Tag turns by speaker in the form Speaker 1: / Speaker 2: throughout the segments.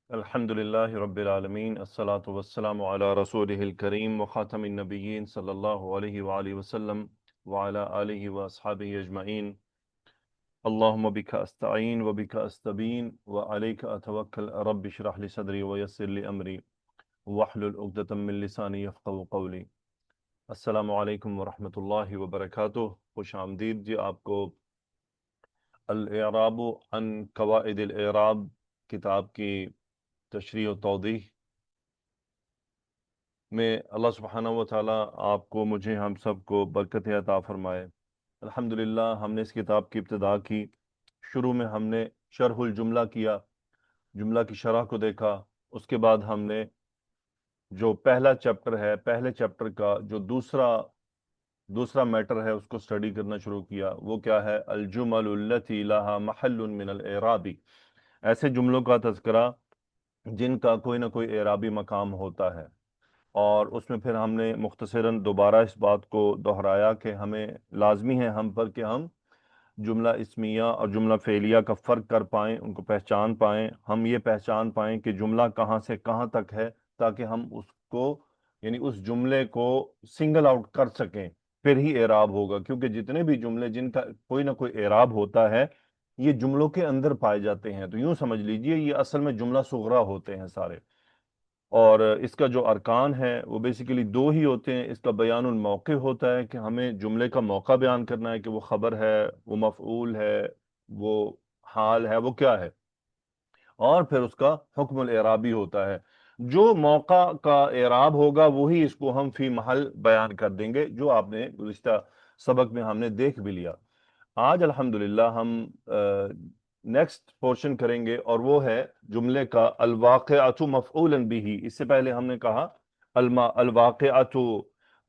Speaker 1: الحمد للہ رب العالمین، الصلاۃ والسلام علی رسولہ الکریم وخاتم النبیین صلی اللہ علیہ وآلہ وسلم وعلی آلہ واصحابہ اجمعین۔ اللہم بک استعین وبک استبین وعلیک اتوکل رب اشرح لی صدری ویسر لی امری واحلل عقدۃ من لسانی یفقہوا قولی۔ السلام علیکم ورحمۃ اللہ وبرکاتہ۔ خوش آمدید جی آپ کو الاعراب عن قواعد الاعراب کتاب کی تشریح و توضیح میں اللہ سبحانہ و تعالیٰ آپ کو، مجھے، ہم سب کو برکت عطا فرمائے۔ الحمدللہ ہم نے اس کتاب کی ابتدا کی۔ شروع میں ہم نے شرح الجملہ کیا، جملہ کی شرح کو دیکھا۔ اس کے بعد ہم نے جو پہلا چیپٹر ہے، پہلے چیپٹر کا جو دوسرا میٹر ہے، اس کو سٹڈی کرنا شروع کیا۔ وہ کیا ہے؟ الجمل التي لها محل من الاعراب، ایسے جملوں کا تذکرہ جن کا کوئی نہ کوئی اعرابی مقام ہوتا ہے۔ اور اس میں پھر ہم نے مختصراً دوبارہ اس بات کو دہرایا کہ ہمیں لازمی ہے ہم پر کہ ہم جملہ اسمیہ اور جملہ فعلیہ کا فرق کر پائیں، ان کو پہچان پائیں، ہم یہ پہچان پائیں کہ جملہ کہاں سے کہاں تک ہے، تاکہ ہم اس کو، یعنی اس جملے کو سنگل آؤٹ کر سکیں، پھر ہی اعراب ہوگا۔ کیونکہ جتنے بھی جملے جن کا کوئی نہ کوئی اعراب ہوتا ہے، یہ جملوں کے اندر پائے جاتے ہیں۔ تو یوں سمجھ لیجئے یہ اصل میں جملہ صغرا ہوتے ہیں سارے۔ اور اس کا جو ارکان ہے وہ بیسیکلی دو ہی ہوتے ہیں۔ اس کا بیان الموقع ہوتا ہے کہ ہمیں جملے کا موقع بیان کرنا ہے، کہ وہ خبر ہے، وہ مفعول ہے، وہ حال ہے، وہ کیا ہے۔ اور پھر اس کا حکم الاعرابی ہوتا ہے۔ جو موقع کا اعراب ہوگا وہی اس کو ہم فی محل بیان کر دیں گے، جو آپ نے گزشتہ سبق میں ہم نے دیکھ بھی لیا۔ آج الحمدللہ ہم نیکسٹ پورشن کریں گے، اور وہ ہے جملے کا الواقعۃ مفعولا بہ۔ اس سے پہلے ہم نے کہا الواقعۃ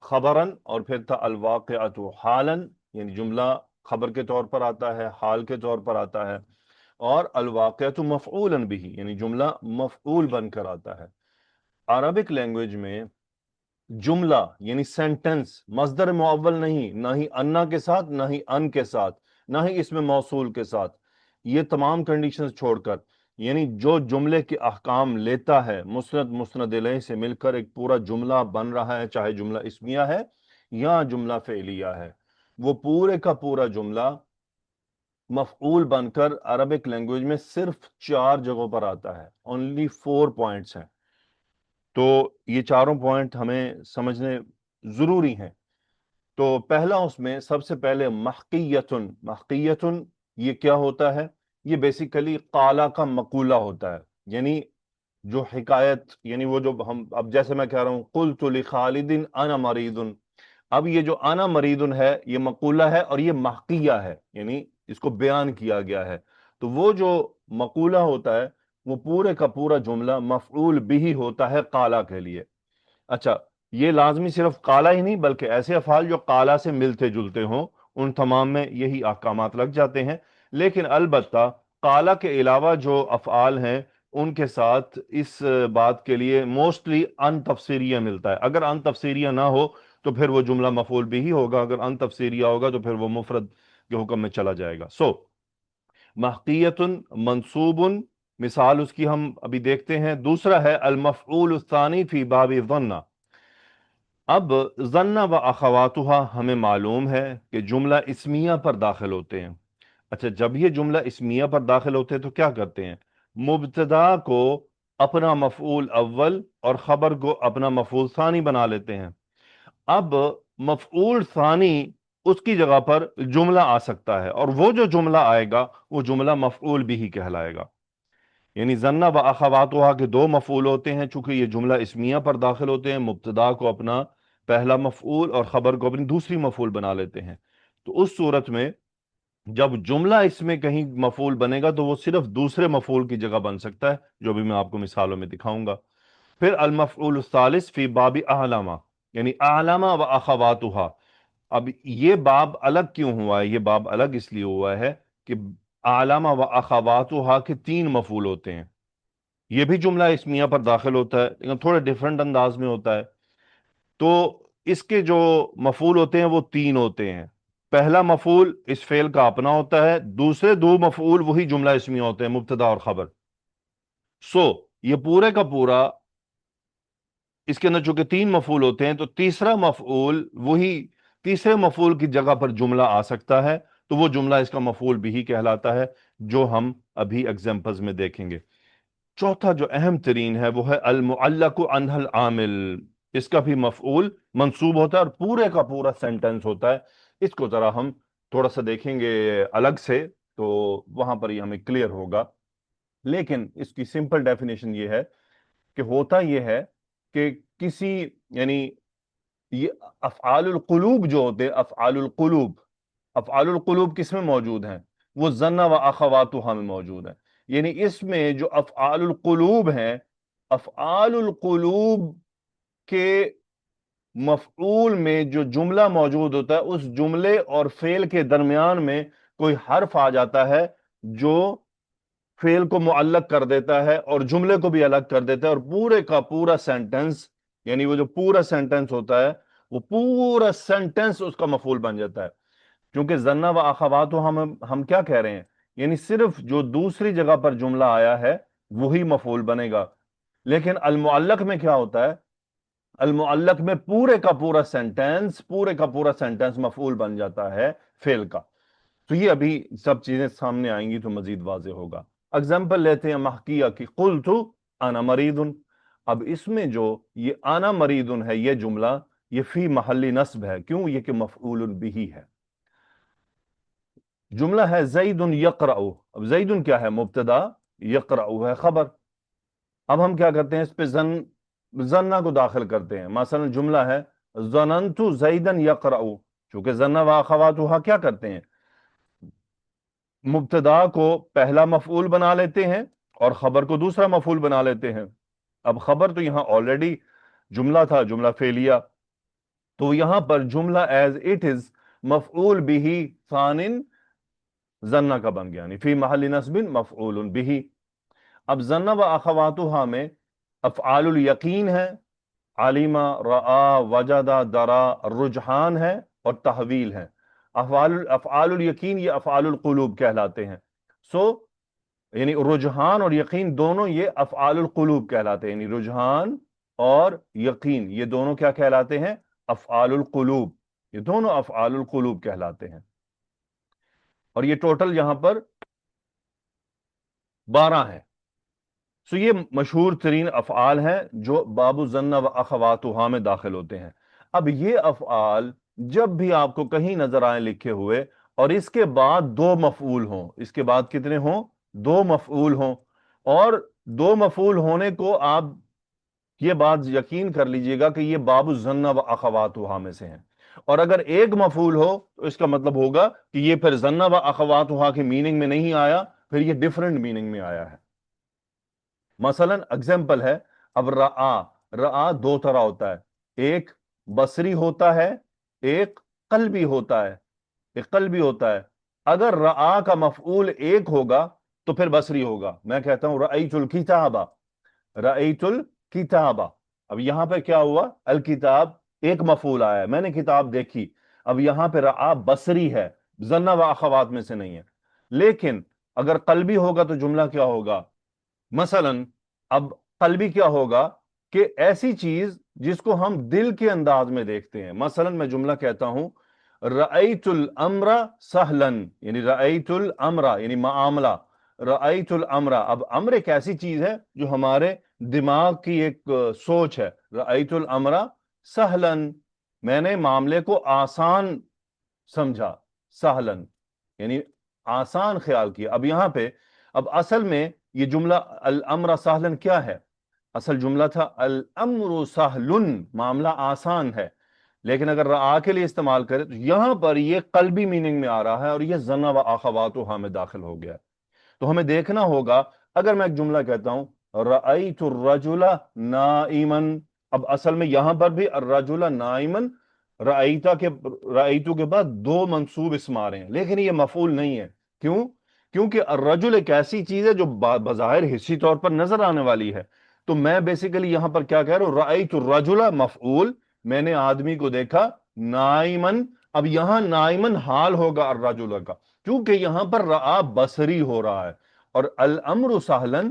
Speaker 1: خبرا، اور پھر تھا الواقعۃ حالا، یعنی جملہ خبر کے طور پر آتا ہے، حال کے طور پر آتا ہے، اور الواقعۃ مفعولا بہ یعنی جملہ مفعول بن کر آتا ہے۔ عربک لینگویج میں جملہ یعنی سینٹنس مصدر معول نہیں، نہ ہی انا کے ساتھ، نہ ہی ان کے ساتھ، نہ ہی اس میں موصول کے ساتھ، یہ تمام کنڈیشنز چھوڑ کر، یعنی جو جملے کے احکام لیتا ہے، مسند مسند الیہ سے مل کر ایک پورا جملہ بن رہا ہے، چاہے جملہ اسمیہ ہے یا جملہ فعلیہ ہے، وہ پورے کا پورا جملہ مفعول بن کر عربک لینگویج میں صرف 4 جگہوں پر آتا ہے۔ اونلی 4 پوائنٹس ہیں۔ تو یہ چاروں پوائنٹ ہمیں سمجھنے ضروری ہیں۔ تو پہلا اس میں سب سے پہلے محقیتن۔ محقیتن یہ کیا ہوتا ہے؟ یہ بیسیکلی قالہ کا مقولہ ہوتا ہے، یعنی جو حکایت، یعنی وہ جو ہم، اب جیسے میں کہہ رہا ہوں قلت لخالد انا مریض، اب یہ جو انا مریض ہے یہ مقولہ ہے اور یہ محقیہ ہے، یعنی اس کو بیان کیا گیا ہے۔ تو وہ جو مقولہ ہوتا ہے وہ پورے کا پورا جملہ مفعول بھی ہوتا ہے قالہ کے لیے۔ اچھا، یہ لازمی صرف قالہ ہی نہیں بلکہ ایسے افعال جو قالہ سے ملتے جلتے ہوں، ان تمام میں یہی احکامات لگ جاتے ہیں۔ لیکن البتہ قالہ کے علاوہ جو افعال ہیں ان کے ساتھ اس بات کے لیے موسٹلی ان تفسیریہ ملتا ہے۔ اگر ان تفسیریہ نہ ہو تو پھر وہ جملہ مفعول بھی ہی ہوگا، اگر ان تفسیریہ ہوگا تو پھر وہ مفرد کے حکم میں چلا جائے گا۔ محقیت منصوب، مثال اس کی ہم ابھی دیکھتے ہیں۔ دوسرا ہے المفعول الثانی فی باب ظن۔ اب ظن و اخواتها ہمیں معلوم ہے کہ جملہ اسمیہ پر داخل ہوتے ہیں۔ اچھا، جب یہ جملہ اسمیہ پر داخل ہوتے ہیں تو کیا کرتے ہیں؟ مبتدا کو اپنا مفعول اول اور خبر کو اپنا مفعول ثانی بنا لیتے ہیں۔ اب مفعول ثانی اس کی جگہ پر جملہ آ سکتا ہے، اور وہ جو جملہ آئے گا وہ جملہ مفعول بھی کہلائے گا۔ یعنی ظن و اخواتها کے 2 مفعول ہوتے ہیں، چونکہ یہ جملہ اسمیہ پر داخل ہوتے ہیں، مبتدا کو اپنا پہلا مفعول اور خبر کو اپنی دوسری مفعول بنا لیتے ہیں۔ تو اس صورت میں جب جملہ اس میں کہیں مفعول بنے گا تو وہ صرف دوسرے مفعول کی جگہ بن سکتا ہے، جو بھی میں آپ کو مثالوں میں دکھاؤں گا۔ پھر المفعول الثالث فی باب اعلم، یعنی اعلم و اخواتها۔ اب یہ باب الگ کیوں ہوا ہے؟ یہ باب الگ اس لیے ہوا ہے کہ اعلم و اخواتها کے 3 مفعول ہوتے ہیں۔ یہ بھی جملہ اسمیہ پر داخل ہوتا ہے لیکن تھوڑے ڈیفرنٹ انداز میں ہوتا ہے۔ تو اس کے جو مفعول ہوتے ہیں وہ 3 ہوتے ہیں۔ پہلا مفعول اس فعل کا اپنا ہوتا ہے، دوسرے 2 مفعول وہی جملہ اسمیہ ہوتے ہیں، مبتدا اور خبر۔ یہ پورے کا پورا اس کے اندر چونکہ تین مفعول ہوتے ہیں تو تیسرا مفعول وہی تیسرے مفعول کی جگہ پر جملہ آ سکتا ہے، تو وہ جملہ اس کا مفعول بھی کہلاتا ہے، جو ہم ابھی ایگزامپلز میں دیکھیں گے۔ چوتھا جو اہم ترین ہے وہ ہے المعلق عنہ العامل، اس کا بھی مفعول منصوب ہوتا ہے اور پورے کا پورا سینٹنس ہوتا ہے۔ اس کو ذرا ہم تھوڑا سا دیکھیں گے الگ سے، تو وہاں پر یہ ہمیں کلیئر ہوگا، لیکن اس کی سمپل ڈیفینیشن یہ ہے کہ ہوتا یہ ہے کہ کسی یعنی یہ افعال القلوب جو ہوتے ہیں، افعال القلوب کس میں موجود ہیں؟ وہ ظن و اخواتها میں موجود ہیں۔ یعنی اس میں جو افعال القلوب ہیں، افعال القلوب کے مفعول میں جو جملہ موجود ہوتا ہے، اس جملے اور فعل کے درمیان میں کوئی حرف آ جاتا ہے جو فعل کو معلق کر دیتا ہے اور جملے کو بھی الگ کر دیتا ہے، اور پورے کا پورا سینٹنس، یعنی وہ جو پورا سینٹنس ہوتا ہے، وہ پورا سینٹنس اس کا مفعول بن جاتا ہے۔ کیونکہ ظن و اخوات ہم کیا کہہ رہے ہیں؟ یعنی صرف جو دوسری جگہ پر جملہ آیا ہے وہی مفعول بنے گا، لیکن المعلق میں کیا ہوتا ہے؟ المعلق میں پورے کا پورا سینٹنس مفعول بن جاتا ہے فعل کا۔ تو یہ ابھی سب چیزیں سامنے آئیں گی تو مزید واضح ہوگا۔ اگزامپل لیتے ہیں محکیہ کی، قلت انا مریض۔ اب اس میں جو یہ انا مریض ہے، یہ جملہ یہ فی محل نصب ہے، کیوں؟ یہ کہ مفعول بہ ہے۔ جملہ ہے زید یقرأ، اب زید کیا ہے؟ مبتدا، یقرأ ہے خبر۔ اب ہم کیا کرتے ہیں؟ اس پہ ظنہ کو داخل کرتے ہیں۔ مثلا جملہ ہے ظننت زیدا یقرأ، چونکہ ظنہ و اخواتها کیا کرتے ہیں؟ مبتدا کو پہلا مفعول بنا لیتے ہیں اور خبر کو دوسرا مفعول بنا لیتے ہیں۔ اب خبر تو یہاں آلریڈی جملہ تھا، جملہ فعلیہ، تو یہاں پر جملہ ایز اٹ از مفعول به ثان ظنہ کا بن گیا، یعنی فی محل نصب مفعول به۔ اب ظنہ و اخواتها میں افعال الیقین ہے، علم، رآ، وجد، درا، رجحان ہے اور تحویل ہے۔ افعال الیقین یہ افعال القلوب کہلاتے ہیں۔ یعنی رجحان اور یقین دونوں یہ افعال القلوب کہلاتے ہیں، یعنی رجحان اور یقین یہ دونوں کیا کہلاتے ہیں؟ افعال القلوب، یہ دونوں افعال القلوب کہلاتے ہیں۔ اور یہ ٹوٹل یہاں پر 12 ہیں۔ یہ مشہور ترین افعال ہیں جو باب الظن و اخواتها میں داخل ہوتے ہیں۔ اب یہ افعال جب بھی آپ کو کہیں نظر آئیں لکھے ہوئے اور اس کے بعد 2 مفعول ہوں، اس کے بعد کتنے ہوں؟ 2 مفعول ہوں، اور 2 مفعول ہونے کو آپ یہ بات یقین کر لیجئے گا کہ یہ باب الظن و اخواتها میں سے ہیں۔ اور اگر ایک مفعول ہو تو اس کا مطلب ہوگا کہ یہ پھر ظن و اخواتها کے میننگ میں نہیں آیا، پھر یہ ڈیفرنٹ میننگ میں آیا ہے۔ مثلا اگزامپل ہے، اب رآ 2 طرح ہوتا ہے، ایک بصری ہوتا ہے، ایک قلبی ہوتا ہے۔ اگر رآ کا مفعول ایک ہوگا تو پھر بصری ہوگا۔ میں کہتا ہوں رأیت الکتاب، اب یہاں پہ کیا ہوا؟ الکتاب ایک مفعول آیا ہے، میں نے کتاب دیکھی۔ اب یہاں پہ رآ بصری ہے، ظن و اخوات میں سے نہیں ہے۔ لیکن اگر قلبی ہوگا تو جملہ کیا ہوگا؟ مثلا اب قلبی کیا ہوگا کہ ایسی چیز جس کو ہم دل کے انداز میں دیکھتے ہیں۔ مثلا میں جملہ کہتا ہوں رأیت الامر سہلا، یعنی رأیت الامر یعنی معاملہ، رأیت الامر۔ اب امر ایک ایسی چیز ہے جو ہمارے دماغ کی ایک سوچ ہے۔ رأیت الامر سہلا، میں نے معاملے کو آسان سمجھا، سہلا یعنی آسان خیال کیا۔ اب یہاں پہ اب اصل میں یہ جملہ الامر سہلا کیا ہے؟ اصل جملہ تھا الامر سہل، معاملہ آسان ہے، لیکن اگر رآ کے لیے استعمال کرے تو یہاں پر یہ قلبی میننگ میں آ رہا ہے اور یہ ظن و اخواتها میں داخل ہو گیا۔ تو ہمیں دیکھنا ہوگا، اگر میں ایک جملہ کہتا ہوں رأیت الرجل نائما، اب اصل میں یہاں پر بھی الرجل نائما، رأیتو کے بعد 2 منصوب اسم آ رہے ہیں، لیکن یہ مفعول نہیں ہے۔ کیوں؟ کیونکہ الرجل ایک ایسی چیز ہے جو بظاہر حصی طور پر نظر آنے والی ہے۔ تو میں بیسیکلی یہاں پر کیا کہہ رہا ہوں؟ رأیت الرجل مفعول، میں نے آدمی کو دیکھا، نائمن، اب یہاں نائمن حال ہوگا الرجل کا، کیونکہ یہاں پر رآ بصری ہو رہا ہے، اور الامر سہلن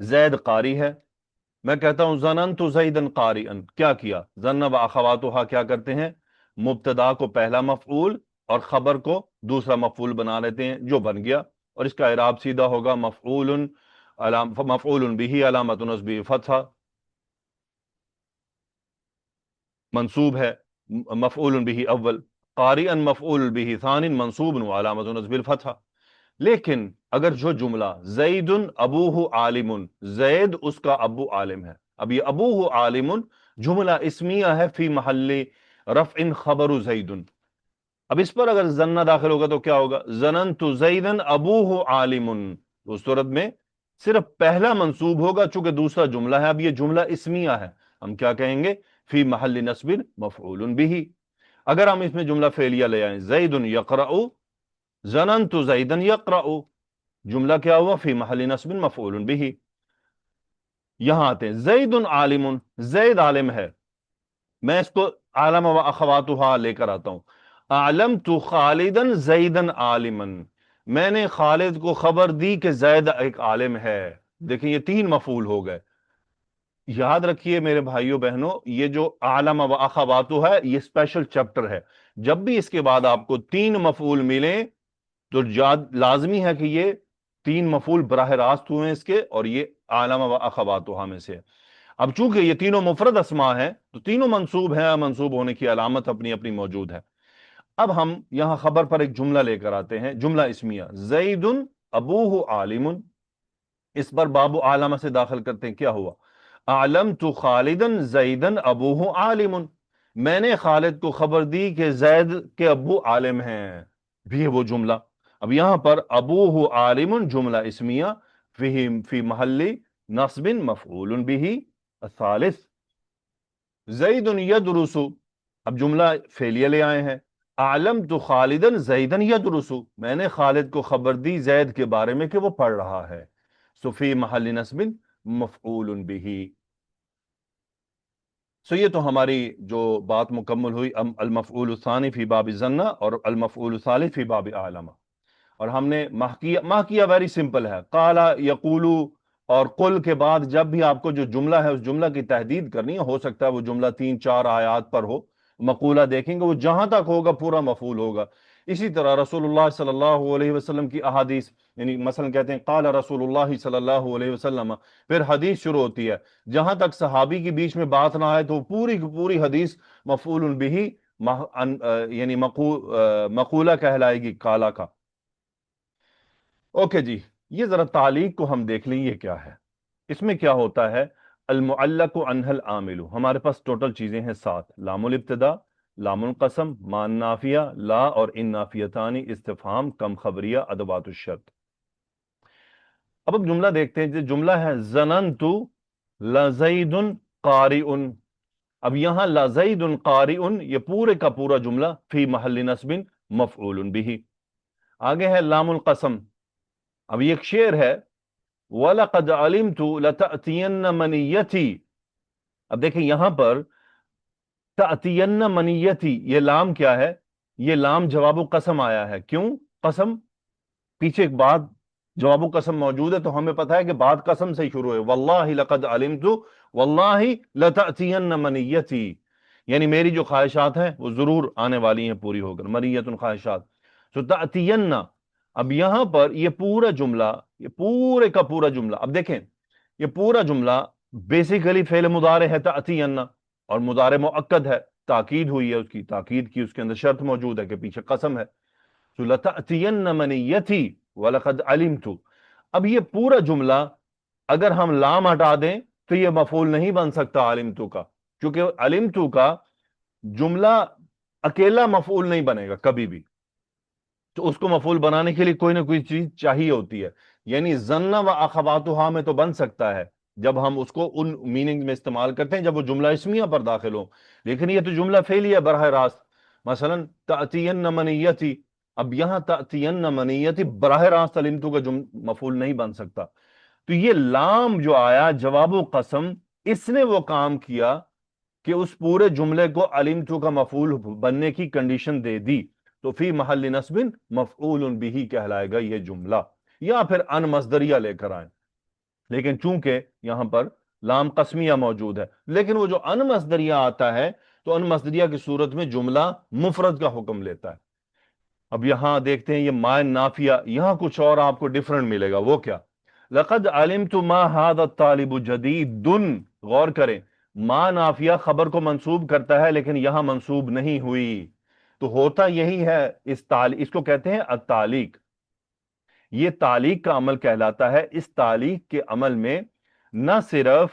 Speaker 1: زید قاری ہے، میں کہتا ہوں ظننت زیدن قارئن، کیا کیا؟ ظن و اخواتھا کیا کرتے ہیں؟ مبتدا کو پہلا مفعول اور خبر کو دوسرا مفعول بنا لیتے ہیں، جو بن گیا، اور اس کا اعراب سیدھا ہوگا مفعول به علامت نصبہ فتحہ، منصوب ہے مفعول به اول، قارئن مفعول به ثانی منصوب علامت نصب الفتحہ۔ لیکن اگر جو جملہ زید ابوہ عالم، زید اس کا ابو عالم ہے، اب یہ ابوہ عالم جملہ اسمیہ ہے، فی محل رفع خبر زید، اب اس پر اگر زنہ داخل ہوگا تو کیا ہوگا؟ ظننت زیدن ابوہ عالم، اس صورت میں صرف پہلا منصوب ہوگا، چونکہ دوسرا جملہ ہے، اب یہ جملہ اسمیہ ہے، ہم کیا کہیں گے؟ فی محل نصب مفعول به۔ اگر ہم اس میں جملہ فعلیہ لے آئیں، زید یقرأ، ظننت زیدن یقرأ، جملہ کیا ہوا؟ فی محل نصب مفعول به۔ یہاں آتے ہیں زید عالم، زید عالم ہے، میں اس کو عالم و اخواتها لے کر آتا ہوں، علمت خالدا زیدا عالما، میں نے خالد کو خبر دی کہ زید ایک عالم ہے۔ دیکھیں یہ تین مفعول ہو گئے۔ یاد رکھیے میرے بھائیوں بہنوں، یہ جو عالم و اخواتہ ہے یہ اسپیشل چیپٹر ہے، جب بھی اس کے بعد آپ کو تین مفعول ملیں تو لازمی ہے کہ یہ تین مفعول براہ راست ہوئے اس کے، اور یہ عالم و اخواتہ میں سے ہے۔ اب چونکہ یہ تینوں مفرد اسماء ہیں تو تینوں منصوب ہیں، منصوب ہونے کی علامت اپنی اپنی موجود ہے۔ اب ہم یہاں خبر پر ایک جملہ لے کر آتے ہیں، جملہ اسمیہ، زید ابوہ عالم، اس پر باب عالمہ سے داخل کرتے ہیں، کیا ہوا؟ علمت خالدا زیدا ابوہ عالم، میں نے خالد کو خبر دی کہ زید کے ابو عالم ہیں، بھی ہے وہ جملہ۔ اب یہاں پر ابوہ عالم جملہ اسمیہ فی محل نصب مفعول به الثالث، زید یدرس، اب جملہ فعلیہ لے آئے ہیں، علمت خالدا زیدا یدرس، میں نے خالد کو خبر دی زید کے بارے میں کہ وہ پڑھ رہا ہے، فی محل نصب مفعول به۔ یہ تو ہماری جو بات مکمل ہوئی المفعول الثانی فی باب الظنہ اور المفعول الثالث فی باب اعلمہ، اور ہم نے ماہ کیا ویری سمپل ہے، قال یقول اور قل کے بعد جب بھی آپ کو جو جملہ ہے اس جملہ کی تحدید کرنی ہے، ہو سکتا ہے وہ جملہ 3-4 آیات پر ہو، مقولہ دیکھیں گے وہ جہاں تک ہوگا پورا مفعول ہوگا۔ اسی طرح رسول اللہ صلی اللہ علیہ وسلم کی احادیث، یعنی مثلا کہتے ہیں قال رسول اللہ صلی اللہ علیہ وسلم، پھر حدیث شروع ہوتی ہے، جہاں تک صحابی کی بیچ میں بات نہ آئے تو پوری کی پوری حدیث مفعول به یعنی مقولہ کہلائے گی، کالا کا۔ اوکے جی، یہ ذرا تعلیق کو ہم دیکھ لیں، یہ کیا ہے؟ اس میں کیا ہوتا ہے؟ المعلق عنہ العامل، ہمارے پاس ٹوٹل چیزیں ہیں 7، لام الابتدا، لام القسم، مان نافیہ، لا اور ان نافیتانی، استفہام، کم خبریہ، ادوات الشرط۔ اب جملہ دیکھتے ہیں، جملہ ہے ظننت لزید قارئ، اب یہاں لزید قارئ یہ پورے کا پورا جملہ فی محل نصب مفعول به۔ آگے ہے لام القسم، اب یہ ایک شعر ہے، وَلَقَدْ عَلِمْتُ لَتَأْتِيَنَّ مَنِيَّتِي، اب دیکھیں یہاں پر تأتین منیتی، یہ لام کیا ہے؟ یہ لام جواب قسم آیا ہے، کیوں قسم؟ پیچھے ایک بات جواب قسم موجود ہے تو ہمیں پتہ ہے کہ بات قسم سے شروع ہے، واللہ لقد علمت واللہ لتأتین منیتی، یعنی میری جو خواہشات ہیں وہ ضرور آنے والی ہیں، پوری ہو کر، منیت خواہشات، تو تأتین۔ اب یہاں پر یہ پورا جملہ، یہ پورے کا پورا جملہ، اب دیکھیں یہ پورا جملہ بیسیکلی فعل مضارع ہے تأتین، اور مضارع مؤکد ہے، تاکید ہوئی ہے، اس کی تاکید کی، اس کے اندر شرط موجود ہے کہ پیچھے قسم ہے، تو لَتَأْتِيَنَّ مَنِيَّتِي وَلَقَدْ عَلِمْتُ۔ اب یہ پورا جملہ اگر ہم لام ہٹا دیں تو یہ مفعول نہیں بن سکتا علمتو کا، کیونکہ علمتو کا جملہ اکیلا مفعول نہیں بنے گا کبھی بھی، تو اس کو مفعول بنانے کے لیے کوئی نہ کوئی چیز چاہیے ہوتی ہے، یعنی ظن و اخواتھا میں تو بن سکتا ہے جب ہم اس کو ان میننگ میں استعمال کرتے ہیں جب وہ جملہ اسمیہ پر داخل ہو، لیکن یہ تو جملہ فعلیہ براہ راست، مثلا تأتین منیتی، اب یہاں تأتین منیتی براہ راست علمتو کا مفعول نہیں بن سکتا، تو یہ لام جو آیا جواب و قسم، اس نے وہ کام کیا کہ اس پورے جملے کو علمتو کا مفعول بننے کی کنڈیشن دے دی، تو فی محل نصب مفعول به کہلائے گا یہ جملہ، یا پھر ان مصدریہ لے کر آئیں، لیکن چونکہ یہاں پر لام قسمیہ موجود ہے، لیکن وہ جو ان مصدریہ آتا ہے تو ان مصدریہ کی صورت میں جملہ مفرد کا حکم لیتا ہے۔ اب یہاں دیکھتے ہیں یہ ما نافیہ، یہاں کچھ اور آپ کو ڈیفرنٹ ملے گا، وہ کیا؟ لقد علمت ما هذا الطالب جدید، غور کریں، ما نافیہ خبر کو منصوب کرتا ہے لیکن یہاں منصوب نہیں ہوئی، تو ہوتا یہی ہے، اس کو کہتے ہیں التعلیق۔ یہ تعلیق کا عمل کہلاتا ہے۔ اس تعلیق کے عمل میں نہ صرف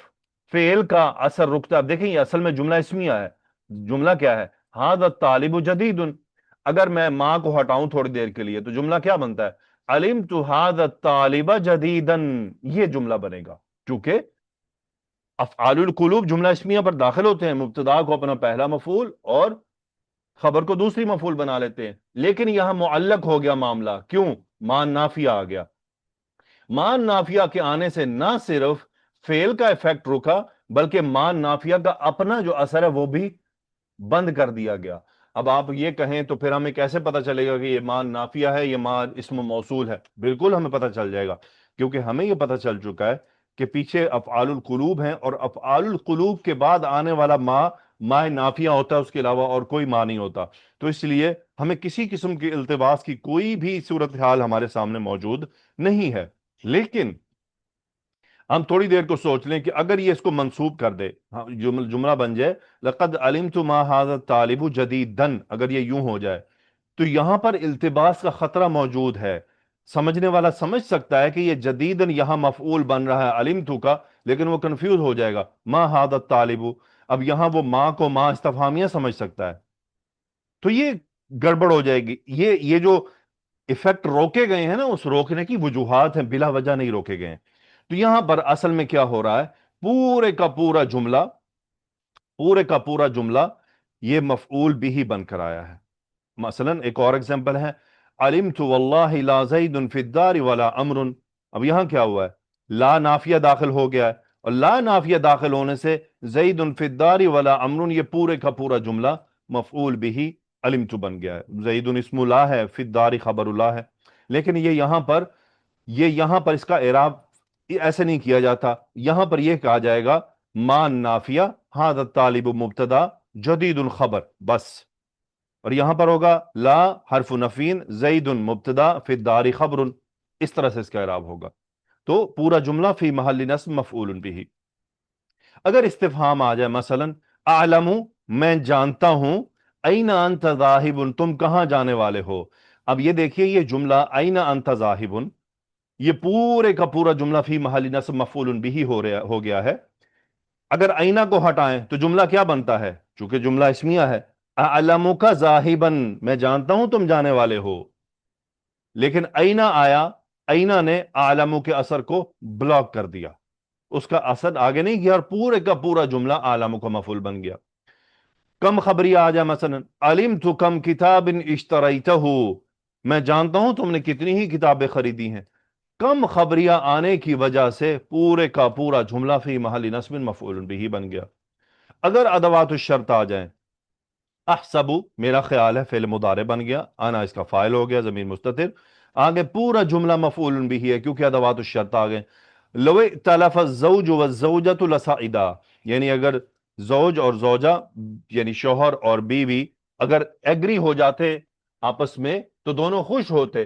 Speaker 1: فعل کا اثر رکتا، اب دیکھیں یہ اصل میں جملہ اسمیہ ہے، جملہ کیا ہے؟ هذا الطالب جدید، اگر میں ماں کو ہٹاؤں تھوڑی دیر کے لیے تو جملہ کیا بنتا ہے؟ علمت هذا الطالب جدیدا، یہ جملہ بنے گا، چونکہ افعال القلوب جملہ اسمیہ پر داخل ہوتے ہیں، مبتدا کو اپنا پہلا مفعول اور خبر کو دوسری مفعول بنا لیتے ہیں، لیکن یہاں معلق ہو گیا معاملہ، کیوں؟ مان نافیہ آ گیا۔ مان نافیہ کے آنے سے نہ صرف فعل کا ایفیکٹ رکا بلکہ مان نافیہ کا اپنا جو اثر ہے وہ بھی بند کر دیا گیا۔ اب آپ یہ کہیں تو پھر ہمیں کیسے پتا چلے گا کہ یہ مان نافیہ ہے، یہ مان اسم موصول ہے؟ بالکل ہمیں پتا چل جائے گا، کیونکہ ہمیں یہ پتا چل چکا ہے کہ پیچھے افعال القلوب ہیں، اور افعال القلوب کے بعد آنے والا ما نافیہ ہوتا ہے، اس کے علاوہ اور کوئی ما نہیں ہوتا، تو اس لیے ہمیں کسی قسم کی التباس کی کوئی بھی صورتحال ہمارے سامنے موجود نہیں ہے۔ لیکن ہم تھوڑی دیر کو سوچ لیں کہ اگر یہ اس کو منسوب کر دے، جملہ بن جائے لقد علمت ما هذا الطالب جدیدا، اگر یہ یوں ہو جائے تو یہاں پر التباس کا خطرہ موجود ہے۔ سمجھنے والا سمجھ سکتا ہے کہ یہ جدیدن یہاں مفعول بن رہا ہے علمت کا، لیکن وہ کنفیوز ہو جائے گا، ما هذا الطالب، اب یہاں وہ ما کو ما استفہامیہ سمجھ سکتا ہے، تو یہ گڑبڑ ہو جائے گی۔ یہ جو ایفیکٹ روکے گئے ہیں نا، اس روکنے کی وجوہات ہیں، بلا وجہ نہیں روکے گئے ہیں۔ تو یہاں پر اصل میں کیا ہو رہا ہے؟ پورے کا پورا جملہ یہ مفعول بھی بن کر آیا ہے۔ مثلا ایک اور ایگزامپل ہے، علمت واللہ لا زید فی الدار ولا امر، اب یہاں کیا ہوا ہے؟ لا نافیہ داخل ہو گیا ہے، اور لا نافیہ داخل ہونے سے زید فی الدار ولا امر، یہ پورے کا پورا جملہ مفعول بھی علمت بن گیا ہے۔ زید اسم اللہ ہے، فی الدار خبر اللہ ہے، لیکن یہاں پر اس کا اعراب ایسے نہیں کیا جاتا، یہاں پر یہ کہا جائے گا ما نافیہ هذا الطالب مبتدا جدید الخبر، بس، اور یہاں پر ہوگا لا حرف نفین زید مبتدا فی الدار خبر، اس طرح سے اس کا اعراب ہوگا، تو پورا جملہ فی محل نصب مفعول بھی۔ اگر استفہام آ جائے مثلا اعلم، میں جانتا ہوں، این انت ذاہب، تم کہاں جانے والے ہو، اب یہ دیکھیے یہ جملہ این انت ذاہب، یہ پورے کا پورا جملہ فی محل نصب مفعول بھی ہو گیا ہے۔ اگر اینا کو ہٹائیں تو جملہ کیا بنتا ہے؟ چونکہ جملہ اسمیہ ہے، اعلمک ذاہبا، میں جانتا ہوں تم جانے والے ہو، لیکن اینا آیا، اینا نے اعلم کے اثر کو بلاک کر دیا، اس کا اثر آگے نہیں گیا، اور پورے کا پورا جملہ اعلم کا مفعول بن گیا۔ کم خبریہ آ جائے مثلا علمت کم کتاب اشتریتہ، میں جانتا ہوں تم نے کتنی ہی کتابیں خریدی ہیں، کم خبریہ آنے کی وجہ سے پورے کا پورا جملہ فی محل نصب مفعول بھی بن گیا۔ اگر ادوات الشرط آ جائیں، احسب میرا خیال ہے فعل مضارع بن گیا، انا اس کا فاعل ہو گیا ضمیر مستتر، آگے پورا جملہ مفعول بھی ہے کیونکہ ادوات الشرط آ گئے۔ لو ائتلف الزوج والزوجۃ لصعدا، یعنی اگر زوج اور زوجہ یعنی شوہر اور بیوی اگر ایگری ہو جاتے آپس میں تو دونوں خوش ہوتے،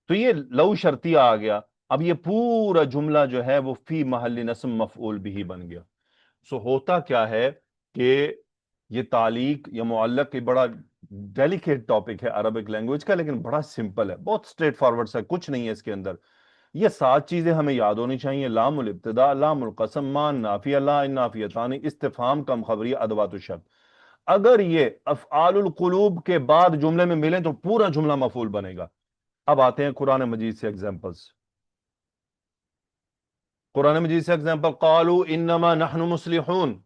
Speaker 1: تو یہ لو شرطیہ آ گیا، اب یہ پورا جملہ جو ہے وہ فی محل نصب مفعول بھی بن گیا۔ سو ہوتا کیا ہے کہ یہ تعلیق یا معلق کی بڑا ڈیلیکیٹ ٹاپک ہے عربک لینگویج کا، لیکن بڑا سمپل ہے، بہت سٹریٹ فارورڈ ہے، کچھ نہیں ہے اس کے اندر۔ یہ 7 چیزیں ہمیں یاد ہونی چاہیے، لام الابتداء، لام القسم، مان نافیہ، لا النافیتان، استفہام، کم خبری، ادوات الشرط، اگر یہ افعال القلوب کے بعد جملے میں ملیں تو پورا جملہ مفعول بنے گا۔ اب آتے ہیں قرآن مجید سے ایگزامپلز۔ قرآن مجید سے ایگزامپل، قالوا انما نحن مصلحون،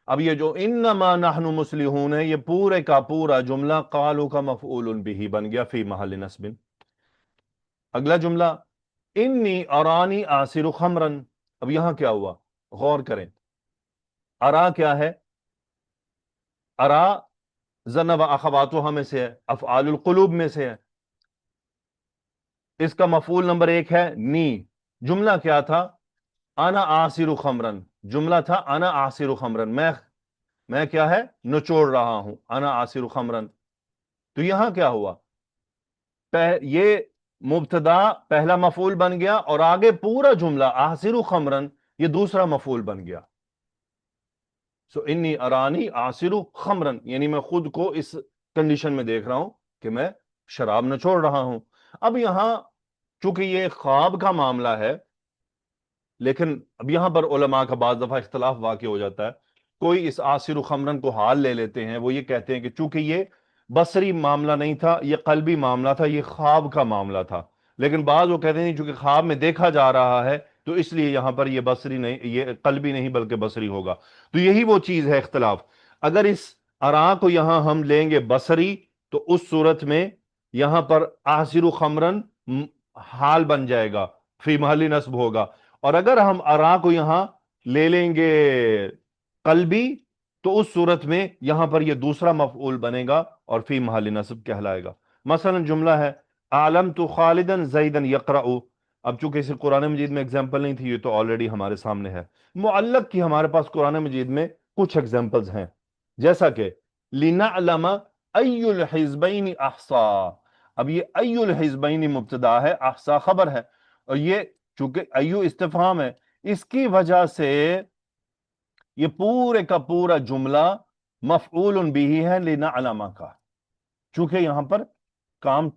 Speaker 1: اب یہ جو انما نحن مصلحون ہے، یہ پورے کا پورا جملہ قالوا کا مفعول بھی بن گیا فی محل نصب۔ اگلا جملہ انی ارانی آصر خمرا، اب یہاں کیا ہوا؟ غور کریں، ارا کیا ہے؟ ارا ظن و اخواتها میں سے ہے، افعال القلوب میں سے ہے، اس کا مفعول نمبر 1 ہے نی، جملہ کیا تھا؟ انا آصر خمرن، جملہ تھا انا آصر خمرن، میں کیا ہے نچوڑ رہا ہوں، انا آصر خمرن. تو یہاں کیا ہوا، یہ مبتدا پہلا مفعول بن گیا، اور آگے پورا جملہ آصر خمرن یہ دوسرا مفعول بن گیا. سو انی ارانی آصر خمرن، یعنی میں خود کو اس کنڈیشن میں دیکھ رہا ہوں کہ میں شراب نچوڑ رہا ہوں. اب یہاں چونکہ یہ خواب کا معاملہ ہے، لیکن اب یہاں پر علماء کا بعض دفعہ اختلاف واقع ہو جاتا ہے. کوئی اس آصر خمرن کو حال لے لیتے ہیں، وہ یہ کہتے ہیں کہ چونکہ یہ بصری معاملہ نہیں تھا، یہ قلبی معاملہ تھا، یہ خواب کا معاملہ تھا. لیکن بعض وہ کہتے ہیں چونکہ خواب میں دیکھا جا رہا ہے تو اس لیے یہاں پر یہ بصری نہیں، یہ قلبی نہیں بلکہ بصری ہوگا. تو یہی وہ چیز ہے اختلاف. اگر اس ارا کو یہاں ہم لیں گے بصری تو اس صورت میں یہاں پر آصر خمرن حال بن جائے گا، فی محل نصب ہوگا. اور اگر ہم ارا کو یہاں لے لیں گے قلبی تو اس صورت میں یہاں پر یہ دوسرا مفعول بنے گا اور فی محل نصب کہلائے گا. مثلا جملہ ہے عالمت خالدن زیدن یقرأ. اب چونکہ اسے قرآن مجید میں ایگزامپل نہیں تھی، یہ تو آلریڈی ہمارے سامنے ہے. معلق کی ہمارے پاس قرآن مجید میں کچھ ایگزامپلز ہیں، جیسا کہ لنعلم ای الحزبین احصا. اب یہ ای الحزبین مبتدا ہے، احصا خبر ہے، اور یہ چونکہ ایو استفہام ہے، اس کی وجہ سے یہ پورے کا پورا جملہ مفعول بھی ہے لنعلم کا، چونکہ یہاں پر کام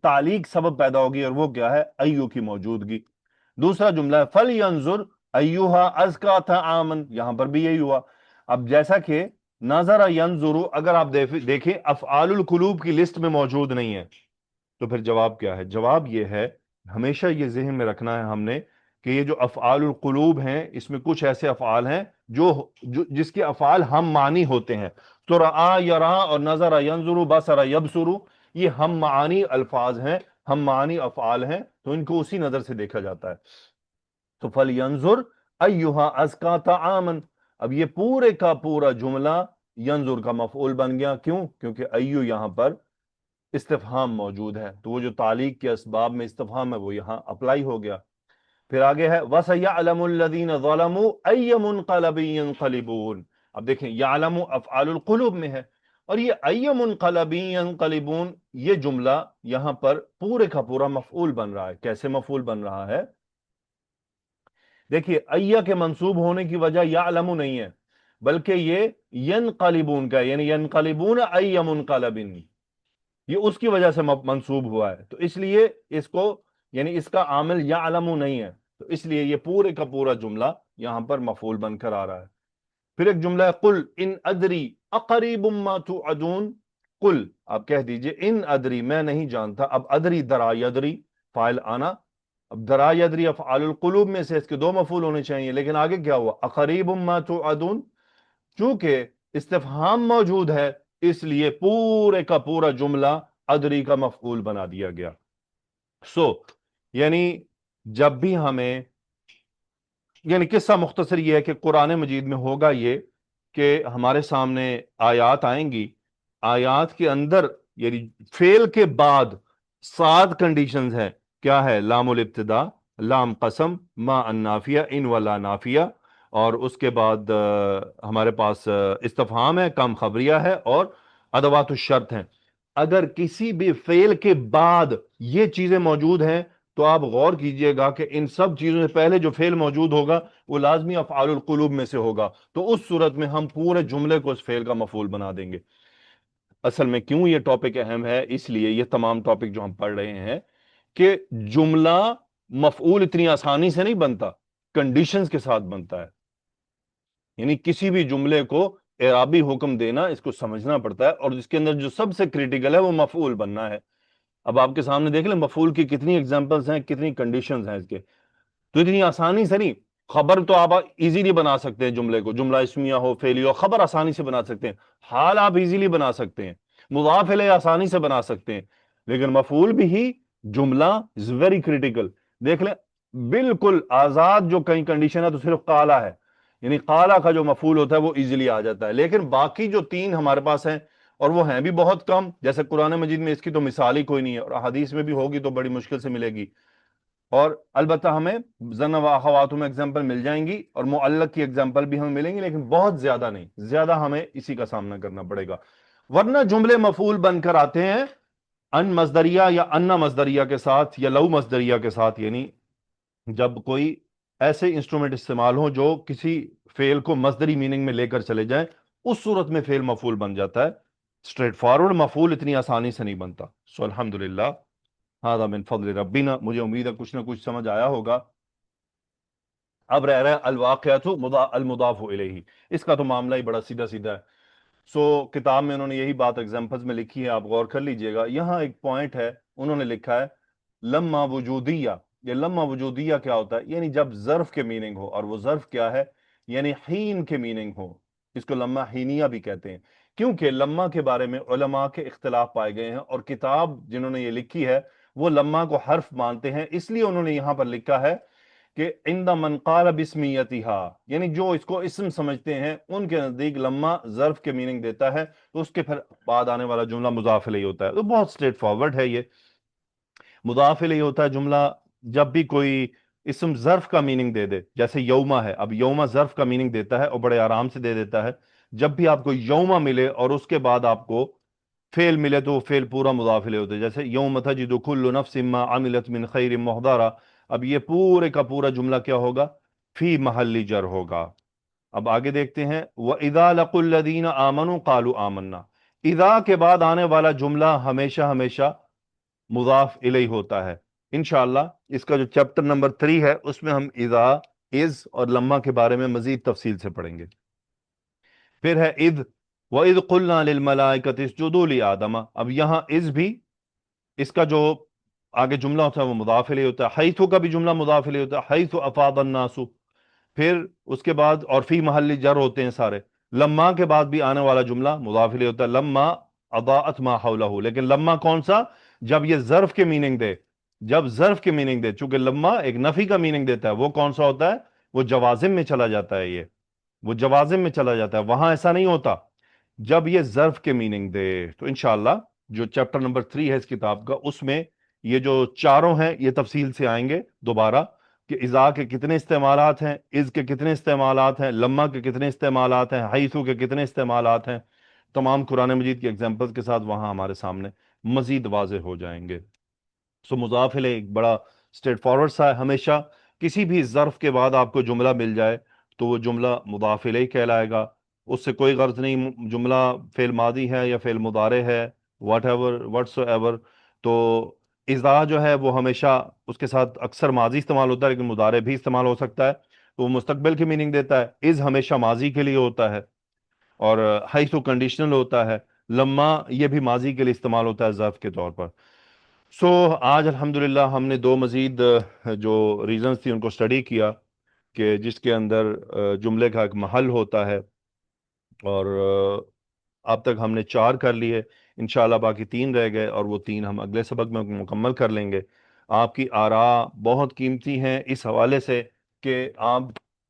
Speaker 1: تعلیق سبب پیدا ہوگی، اور وہ کیا ہے ایو کی موجودگی. دوسرا جملہ ہے فَلْيَنْظُرْ أَيُّهَا أَزْكَىٰ طَعَامًا، یہاں پر بھی یہی ہوا. اب جیسا کہ نظر ینظر، اگر آپ دیکھیں افعال القلوب کی لسٹ میں موجود نہیں ہے، تو پھر جواب کیا ہے؟ جواب یہ ہے، ہمیشہ یہ ذہن میں رکھنا ہے ہم نے کہ یہ جو افعال القلوب ہیں اس میں کچھ ایسے افعال ہیں جس کے افعال ہم معنی ہوتے ہیں. تو رآ یرا اور نظر ینظر بصر یبصر یہ ہم معانی الفاظ ہیں، ہم معانی افعال ہیں، تو ان کو اسی نظر سے دیکھا جاتا ہے. تو فَلْيَنْظُرْ أَيُّهَا أَزْكَىٰ طَعَامًا، اب یہ پورے کا پورا جملہ ینظر کا مفعول بن گیا. کیوں؟ کیونکہ ایو یہاں پر استفہام موجود ہے، تو وہ جو تعلیق کے اسباب میں استفہام ہے وہ یہاں اپلائی ہو گیا. پھر آگے ہے وَسَيَعْلَمُ الَّذِينَ ظَلَمُوا أَيَّ مُنْقَلَبٍ يَنْقَلِبُونَ. اب دیکھیں یعلم افعال القلوب میں ہے، اور یہ أَيَّ مُنْقَلَبٍ يَنْقَلِبُونَ یہ جملہ یہاں پر پورے کا پورا مفعول بن رہا ہے. کیسے مفعول بن رہا ہے؟ دیکھیے ایہ کے منصوب ہونے کی وجہ یعلم نہیں ہے، بلکہ یہ ینقلبون کا ہے، یعنی ینقلبون ایہ منقلبن، یہ اس کی وجہ سے منصوب ہوا ہے. تو اس لیے اس کو یعنی اس کا عامل یعلم نہیں ہے، تو اس لیے یہ پورے کا پورا جملہ یہاں پر مفعول بن کر آ رہا ہے. پھر ایک جملہ ہے قل ان ادری اقریب ما توعدون. قل آپ کہہ دیجئے ان ادری میں نہیں جانتا. اب ادری درا یدری فاعل آنا، اب درا یدری افعال القلوب میں سے اس کے دو مفعول ہونے چاہیے، لیکن آگے کیا ہوا اقریب ما توعدون. چونکہ استفہام موجود ہے اس لیے پورے کا پورا جملہ ادری کا مفعول بنا دیا گیا. یعنی جب بھی ہمیں، یعنی قصہ مختصر یہ ہے کہ قرآن مجید میں ہوگا یہ کہ ہمارے سامنے آیات آئیں گی، آیات کے اندر یعنی فعل کے بعد 7 کنڈیشنز ہیں. کیا ہے؟ لام الابتدا، لام قسم، ما النافیہ، ان ولا نافیہ، اور اس کے بعد ہمارے پاس استفہام ہے، کم خبریہ ہے، اور ادوات الشرط ہیں. اگر کسی بھی فعل کے بعد یہ چیزیں موجود ہیں تو آپ غور کیجئے گا کہ ان سب چیزوں سے پہلے جو فعل موجود ہوگا وہ لازمی افعال القلوب میں سے ہوگا. تو اس صورت میں ہم پورے جملے کو اس فعل کا مفعول بنا دیں گے. اصل میں کیوں یہ ٹاپک اہم ہے؟ اس لیے یہ تمام ٹاپک جو ہم پڑھ رہے ہیں کہ جملہ مفعول اتنی آسانی سے نہیں بنتا، کنڈیشنز کے ساتھ بنتا ہے. یعنی کسی بھی جملے کو اعرابی حکم دینا، اس کو سمجھنا پڑتا ہے، اور اس کے اندر جو سب سے کریٹیکل ہے وہ مفعول بننا ہے. اب آپ کے سامنے دیکھ لیں مفعول کی کتنی ایگزامپلز ہیں، کتنی کنڈیشنز ہیں اس کے. تو اتنی آسانی سے نہیں. خبر تو آپ ایزیلی بنا سکتے ہیں، جملے کو، جملہ اسمیہ ہو فعلی ہو، خبر آسانی سے بنا سکتے ہیں. حال آپ ایزیلی بنا سکتے ہیں، مضاف الیہ آسانی سے بنا سکتے ہیں، لیکن مفعول بھی ہی جملہ از ویری کریٹیکل. دیکھ لیں بالکل آزاد جو کئی کنڈیشن ہے تو صرف قالا ہے، یعنی قالا کا جو مفعول ہوتا ہے وہ ایزیلی آ جاتا ہے. لیکن باقی جو 3 ہمارے پاس ہیں، اور وہ ہیں بھی بہت کم، جیسے قرآن مجید میں اس کی تو مثال ہی کوئی نہیں ہے، اور حدیث میں بھی ہوگی تو بڑی مشکل سے ملے گی. اور البتہ ہمیں ظن و اخواتوں میں ایگزامپل مل جائیں گی اور معلق کی ایگزامپل بھی ہمیں ملیں گی، لیکن بہت زیادہ نہیں، زیادہ ہمیں اسی کا سامنا کرنا پڑے گا، ورنہ جملے مفعول بن کر آتے ہیں ان مصدریہ یا انا مصدریہ کے ساتھ یا لو مصدریہ کے ساتھ، یعنی جب کوئی ایسے انسٹرومنٹ استعمال ہو جو کسی فعل کو مصدری میننگ میں لے کر چلے جائیں، اس صورت میں فعل مفعول بن جاتا ہے، اسٹریٹ فارورڈ مفعول اتنی آسانی سے نہیں بنتا۔ سو الحمدللہ ھذا من فضل ربنا، مجھے امید ہے کچھ نہ کچھ سمجھ آیا ہوگا۔ اب رہ رہا ہے الواقعۃ المضاف الیہ، اس کا تو معاملہ ہی بڑا سیدھا سیدھا ہے۔ کتاب میں انہوں نے یہی بات ایگزامپلز میں لکھی ہے، آپ غور کر لیجئے گا۔ یہاں ایک پوائنٹ ہے، انہوں نے لکھا ہے لما وجودیہ۔ یہ لما وجودیہ کیا ہوتا ہے؟ یعنی جب ظرف کے میننگ ہو، اور وہ ظرف کیا ہے؟ یعنی حین کے میننگ ہو، اس کو لما حینیہ بھی کہتے ہیں، کیونکہ لما کے بارے میں علماء کے اختلاف پائے گئے ہیں، اور کتاب جنہوں نے یہ لکھی ہے وہ لما کو حرف مانتے ہیں، اس لیے انہوں نے یہاں پر لکھا ہے کہ عند من قال بسمیتھا، یعنی جو اس کو اسم سمجھتے ہیں ان کے نزدیک لما ظرف کے میننگ دیتا ہے، تو اس کے پھر بعد آنے والا جملہ مضاف الیہ ہوتا ہے۔ تو بہت سٹریٹ فارورڈ ہے، یہ مضاف الیہ ہوتا ہے جملہ جب بھی کوئی اسم ظرف کا میننگ دے دے، جیسے یوما ہے، اب یوما ظرف کا میننگ دیتا ہے اور بڑے آرام سے دے دیتا ہے۔ جب بھی آپ کو یوما ملے اور اس کے بعد آپ کو فعل ملے تو وہ فعل پورا مضاف الیہ ہوتا ہے، جیسے یوم تجد کل نفس ما عملت من خیر محضرا، اب یہ پورے کا پورا جملہ کیا ہوگا؟ فی محل جر ہوگا۔ اب آگے دیکھتے ہیں وَإِذَا لَقُوا الَّذِينَ آمَنُوا قَالُوا آمَنَّا، اذا کے بعد آنے والا جملہ ہمیشہ ہمیشہ مضاف الیہ ہوتا ہے۔ انشاءاللہ اس کا جو چیپٹر نمبر 3 ہے اس میں ہم اذا، از اور لما کے بارے میں مزید تفصیل سے پڑھیں گے۔ پھر ہے اذ، وَإِذْ قُلْنَا لِلْمَلَائِكَةِ اسْجُدُوا لِآدَمَ، اب یہاں از بھی، اس کا جو آگے جملہ ہوتا ہے وہ مضاف الیہ ہوتا ہے، حیث کا بھی جملہ مضاف الیہ ہوتا ہے، حیث افاض الناس، پھر اس کے بعد اور فی محل جر ہوتے ہیں سارے۔ لما کے بعد بھی آنے والا جملہ مضاف الیہ ہوتا ہے، لما اضاءت ما حولہ، لیکن لما کون سا؟ جب یہ ظرف کے میننگ دے، جب ظرف کے میننگ دے، چونکہ لما ایک نفی کا میننگ دیتا ہے، وہ کون سا ہوتا ہے؟ وہ جوازم میں چلا جاتا ہے، یہ وہ جوازم میں چلا جاتا ہے، وہاں ایسا نہیں ہوتا جب یہ ظرف کے میننگ دے۔ تو انشاءاللہ جو چیپٹر نمبر 3 ہے اس کتاب کا، اس میں یہ جو چاروں ہیں یہ تفصیل سے آئیں گے دوبارہ، کہ اذا کے کتنے استعمالات ہیں، از کے کتنے استعمالات ہیں، لما کے کتنے استعمالات ہیں، حیثو کے کتنے استعمالات ہیں، تمام قرآن مجید کے ایگزامپل کے ساتھ وہاں ہمارے سامنے مزید واضح ہو جائیں گے۔ مضاف الیہ ایک بڑا اسٹریٹ فارورڈ سا ہے، ہمیشہ کسی بھی ظرف کے بعد آپ کو جملہ مل جائے تو وہ جملہ مضاف الیہ کہلائے گا، اس سے کوئی غرض نہیں جملہ فعل ماضی ہے یا فعل مضارع ہے، واٹ ایور واٹس ایور۔ تو اذا جو ہے وہ ہمیشہ اس کے ساتھ اکثر ماضی استعمال ہوتا ہے، لیکن مضارع بھی استعمال ہو سکتا ہے، تو وہ مستقبل کی میننگ دیتا ہے۔ از ہمیشہ ماضی کے لیے ہوتا ہے، اور حیث کنڈیشنل ہوتا ہے۔ لما یہ بھی ماضی کے لیے استعمال ہوتا ہے ظرف کے طور پر۔ آج الحمدللہ ہم نے دو مزید جو ریزنز تھی ان کو اسٹڈی کیا، کہ جس کے اندر جملے کا ایک محل ہوتا ہے، اور اب تک ہم نے 4 کر لیے، انشاءاللہ باقی 3 رہ گئے، اور وہ 3 ہم اگلے سبق میں مکمل کر لیں گے۔ آپ کی آراء بہت قیمتی ہیں اس حوالے سے کہ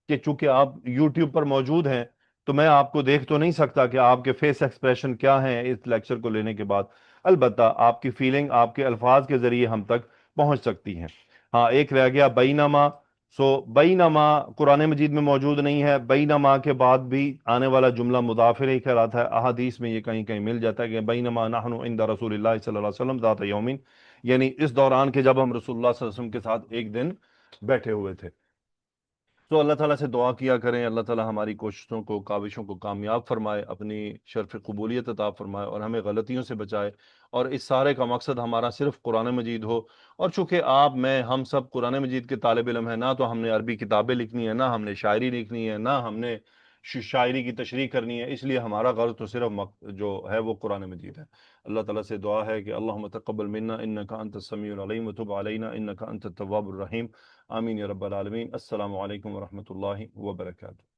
Speaker 1: چونکہ آپ یوٹیوب پر موجود ہیں تو میں آپ کو دیکھ تو نہیں سکتا کہ آپ کے فیس ایکسپریشن کیا ہیں اس لیکچر کو لینے کے بعد، البتہ آپ کی فیلنگ آپ کے الفاظ کے ذریعے ہم تک پہنچ سکتی ہیں۔ ہاں ایک رہ گیا بینما، بینما قرآن مجید میں موجود نہیں ہے، بینما کے بعد بھی آنے والا جملہ مضاف الیہ کہلاتا ہے، احادیث میں یہ کہیں کہیں مل جاتا ہے کہ بینما نحن عند رسول اللہ صلی اللہ علیہ وسلم ذات یومین، یعنی اس دوران کے جب ہم رسول اللہ صلی اللہ علیہ وسلم کے ساتھ ایک دن بیٹھے ہوئے تھے۔ تو اللہ تعالیٰ سے دعا کیا کریں، اللہ تعالیٰ ہماری کوششوں کو، کاوشوں کو کامیاب فرمائے، اپنی شرف قبولیت عطا فرمائے اور ہمیں غلطیوں سے بچائے، اور اس سارے کا مقصد ہمارا صرف قرآن مجید ہو۔ اور چونکہ آپ، میں، ہم سب قرآن مجید کے طالب علم ہیں، نہ تو ہم نے عربی کتابیں لکھنی ہے، نہ ہم نے شاعری لکھنی ہے، نہ ہم نے شاعری کی تشریح کرنی ہے، اس لیے ہمارا غرض تو صرف جو ہے وہ قرآن مجید ہے۔ اللہ تعالیٰ سے دعا ہے کہ اللہم تقبل منا انکا انت السمیع العلیم وتب علینا انکا انت التواب الرحیم، آمین یا رب العالمین۔ السلام علیکم ورحمۃ اللہ وبرکاتہ۔